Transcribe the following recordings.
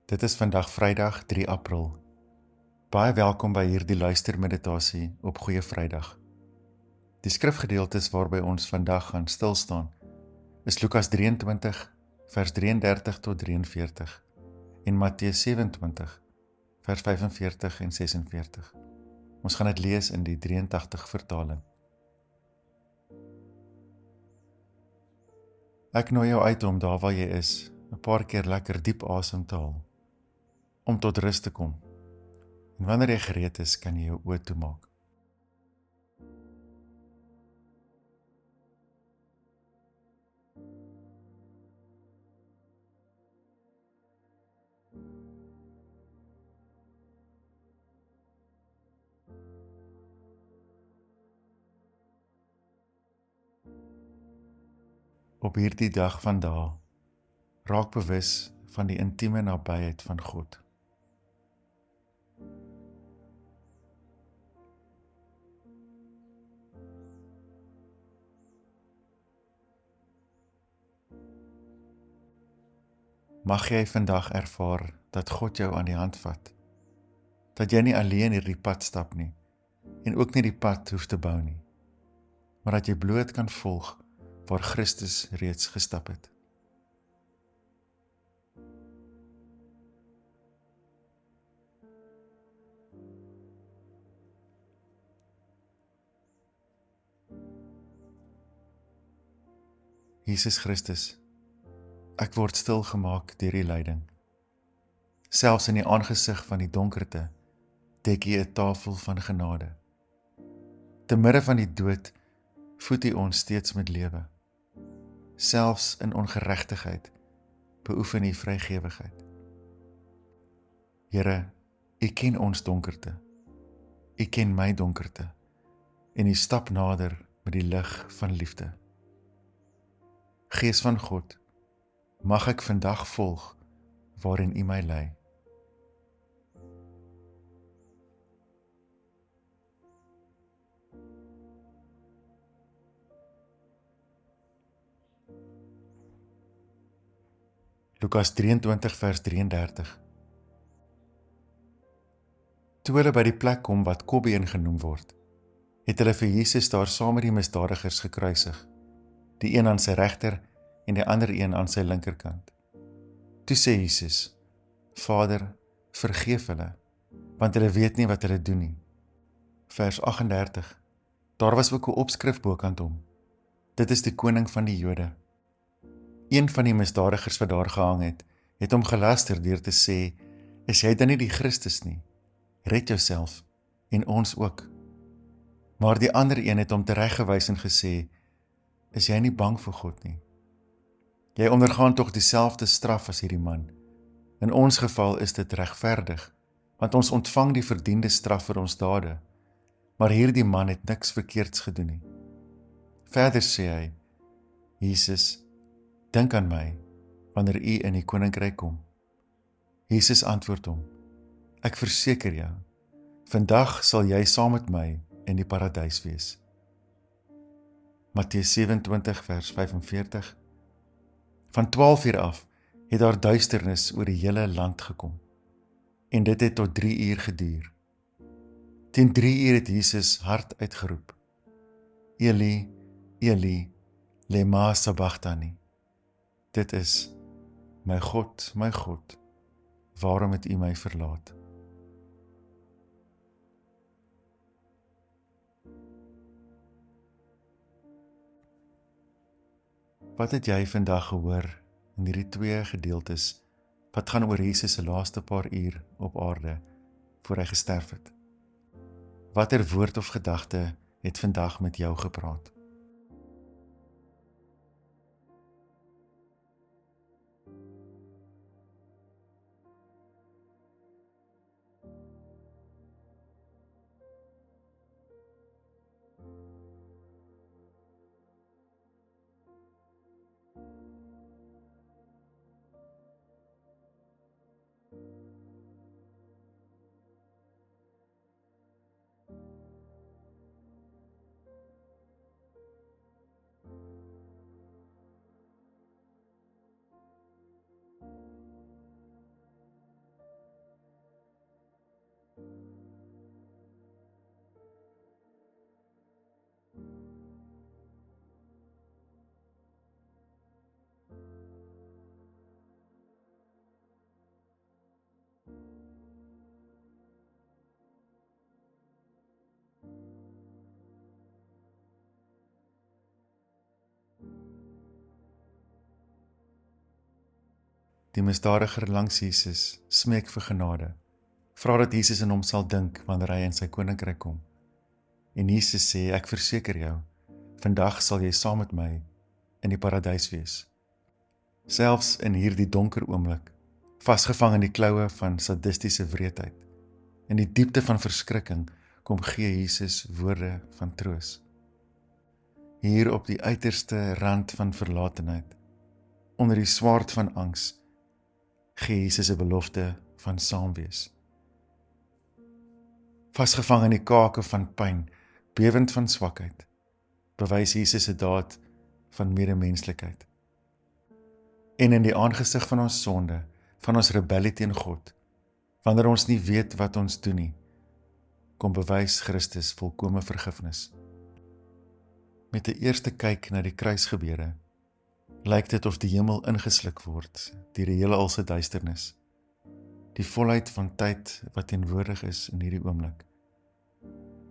Dit is vandag Vrydag 3 April. Baie welkom by hierdie luistermeditasie op Goeie Vrydag. Die skrifgedeeltes waarby ons vandag gaan stilstaan is Lukas 23 vers 33 tot 43 en Matteus 27 vers 45 en 46. Ons gaan dit lees in die 83 vertaling. Ek nooi jou uit om daar waar jy is 'n paar keer lekker diep asem te haal, om tot rus te kom. En wanneer jy gereed is, kan jy jou oë toemaak. Op hierdie dag van dae, raak bewus van die intieme nabyheid van God. Mag jy vandag ervaar dat God jou aan die hand vat, dat jy nie alleen hierdie pad stap nie, en ook nie die pad hoef te bou nie, maar dat jy bloot kan volg waar Christus reeds gestap het. Jesus Christus, ek word stilgemaak deur die lyding. Selfs in die aangesig van die donkerte, dek U 'n tafel van genade. Te midde van die dood, voed U ons steeds met lewe. Selfs in ongeregtigheid, beoefen U vrygewigheid. Here, U ken ons donkerte. U ken my donkerte, en U stap nader met die lig van liefde. Gees van God, mag ek vandag volg waarin U my lei. Lukas 23 vers 33. Toe hulle by die plek kom wat Kobbeen genoem word, het hulle vir Jesus daar saam met die misdadigers gekruisig, die een aan sy regter en die ander een aan sy linkerkant. Toe sê Jesus, Vader, vergeef hulle, want hulle weet nie wat hulle doen nie. Vers 38. Daar was ook 'n opskrif bokant hom. Dit is die koning van die Jode. Een van die misdadigers wat daar gehang het hom gelaster deur te sê, is jy dan nie die Christus nie? Red jouself en ons ook. Maar die ander een het hom tereggewys en gesê, is jy nie bang vir God nie? Jy ondergaan tog dieselfde straf as hierdie man. In ons geval is dit regverdig, want ons ontvang die verdiende straf vir ons dade, maar hierdie man het niks verkeerds gedoen nie. Verder sê hy, Jesus, dink aan my, wanneer U in die koninkryk kom. Jesus antwoord hom, ek verseker jou, vandag sal jy saam met my in die paradys wees. Matteus 27 vers 45. Van 12 uur af het daar duisternis oor die hele land gekom, en dit het tot 3 uur geduur. Teen 3 uur het Jesus hard uitgeroep, Eli, Eli, lema sabachthani. Dit is, my God, waarom het U my verlaat? Wat het jy vandag gehoor in hierdie 2 gedeeltes wat gaan oor Jesus se laaste paar uur op aarde voor hy gesterf het? Watter woord of gedagte het vandag met jou gepraat? Die misdadiger langs Jesus smeek vir genade. Vra dat Jesus in hom sal dink wanneer hy in sy koninkryk kom. En Jesus sê, ek verseker jou, vandag sal jy saam met my in die paradys wees. Selfs in hierdie donker oomblik, vasgevang in die kloue van sadistiese wreedheid, in die diepte van verskrikking, kom gee Jesus woorde van troos. Hier op die uiterste rand van verlatenheid, onder die swaard van angs, gee Jesus 'n belofte van saamwees. Vasgevang in die kake van pyn, bewend van swakheid, bewys Jesus 'n daad van medemenslikheid. En in die aangesig van ons sonde, van ons rebellie teen God, wanneer ons nie weet wat ons doen nie, kom bewys Christus volkome vergifnis. Met 'n eerste kyk na die kruisgebeure, lyk dit of die hemel ingesluk word deur die heelal se duisternis, die volheid van tyd wat teenwoordig is in hierdie oomblik.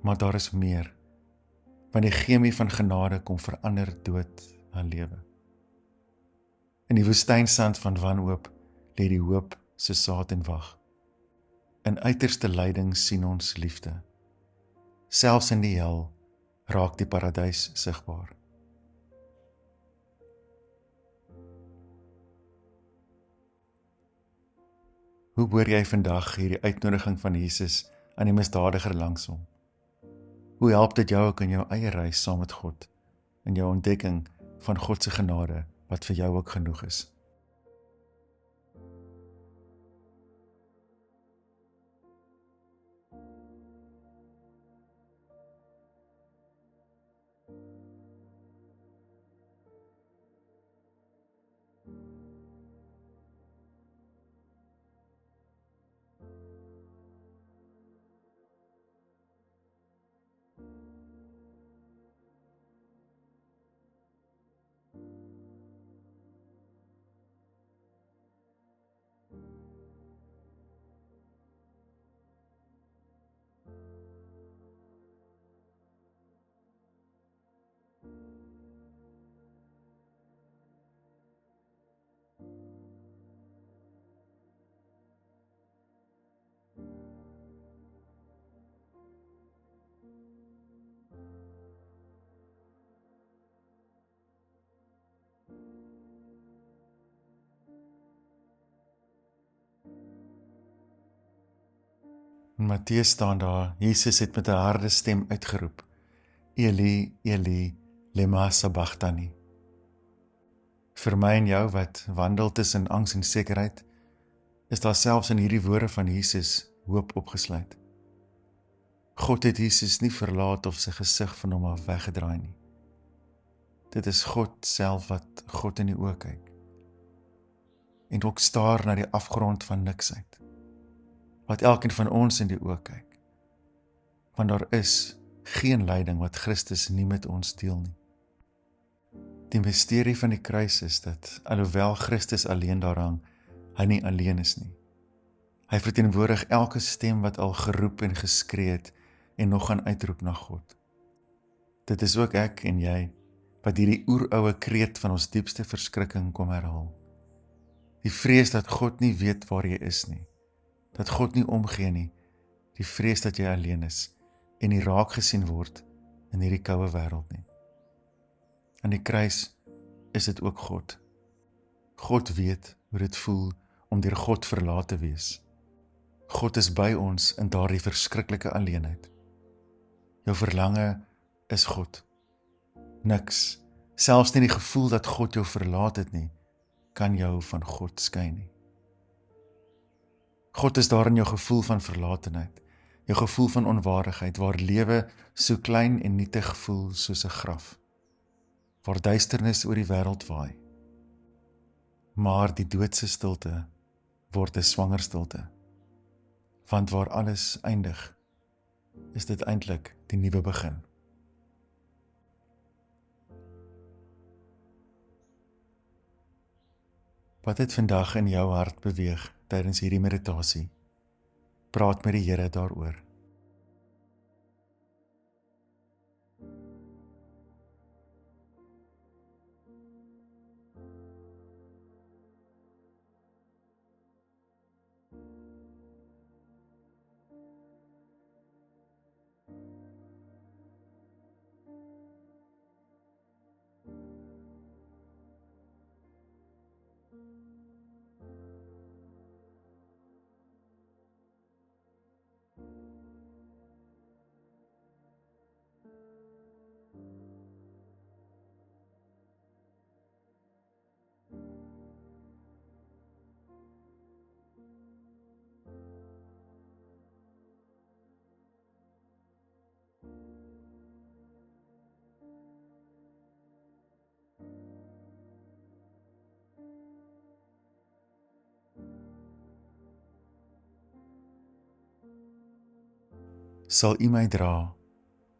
Maar daar is meer, want die chemie van genade kom verander dood aan lewe. In die woestynsand van wanhoop lê die hoop se saad en wag. In uiterste lyding sien ons liefde. Selfs in die hel raak die paradys sigbaar. Hoe hoor jy vandag hierdie uitnodiging van Jesus aan die misdadiger langs hom? Hoe help dit jou ook in jou eie reis saam met God, in jou ontdekking van God se genade, wat vir jou ook genoeg is? In Matteus staan daar, Jesus het met 'n harde stem uitgeroep, Eli, Eli, lema sabachthani. Vir my en jou wat wandel tussen angs en sekerheid, is daar selfs in hierdie woorde van Jesus hoop opgesluit. God het Jesus nie verlaat of sy gesig van hom af weggedraai nie. Dit is God self wat God in die oë kyk en ook staar na die afgrond van niksheid, wat elkeen van ons in die oë kyk. Want daar is geen lyding wat Christus nie met ons deel nie. Die misterie van die kruis is dat, alhoewel Christus alleen daar hang, hy nie alleen is nie. Hy verteenwoordig elke stem wat al geroep en geskree het en nog gaan uitroep na God. Dit is ook ek en jy, wat hierdie oeroue kreet van ons diepste verskrikking kom herhaal. Die vrees dat God nie weet waar jy is nie, dat God nie omgee nie, die vrees dat jy alleen is en nie raak gesien word in hierdie koue wêreld nie. Aan die kruis is dit ook God. God weet hoe dit voel om deur God verlaat te wees. God is by ons in daardie verskriklike alleenheid. Jou verlange is God. Niks, selfs nie die gevoel dat God jou verlaat het nie, kan jou van God skei nie. God is daar in jou gevoel van verlatenheid, jou gevoel van onwaardigheid, waar lewe so klein en nietig voel soos 'n graf, waar duisternis oor die wêreld waai. Maar die doodse stilte word 'n swanger stilte, want waar alles eindig, is dit eintlik die nuwe begin. Wat het vandag in jou hart beweeg tydens hierdie meditasie? Praat met die Here daaroor. sal U my dra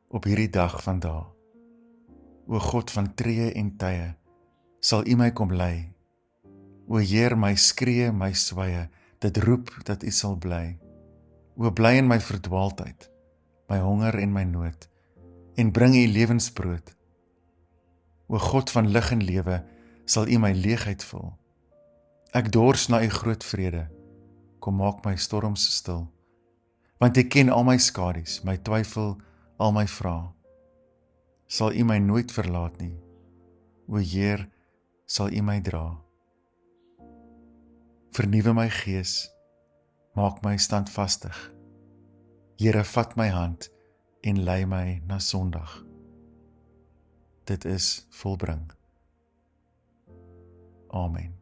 op hierdie dag van dae. O God van treë en tye, sal U my kom lei. O Heer, my skree, my swye, dit roep dat U sal bly. O bly in my verdwaaldheid, my honger en my nood, en bring U lewensbrood. O God van lig en lewe, sal U my leegheid vul. Ek dors na U groot vrede, kom maak my storms stil. Want U ken al my skadu's, my twyfel, al my vrae. Sal U my nooit verlaat nie. O Heer, sal U my dra. Vernuwe my gees, maak my standvastig. Here, vat my hand en lei my na Sondag. Dit is volbring. Amen.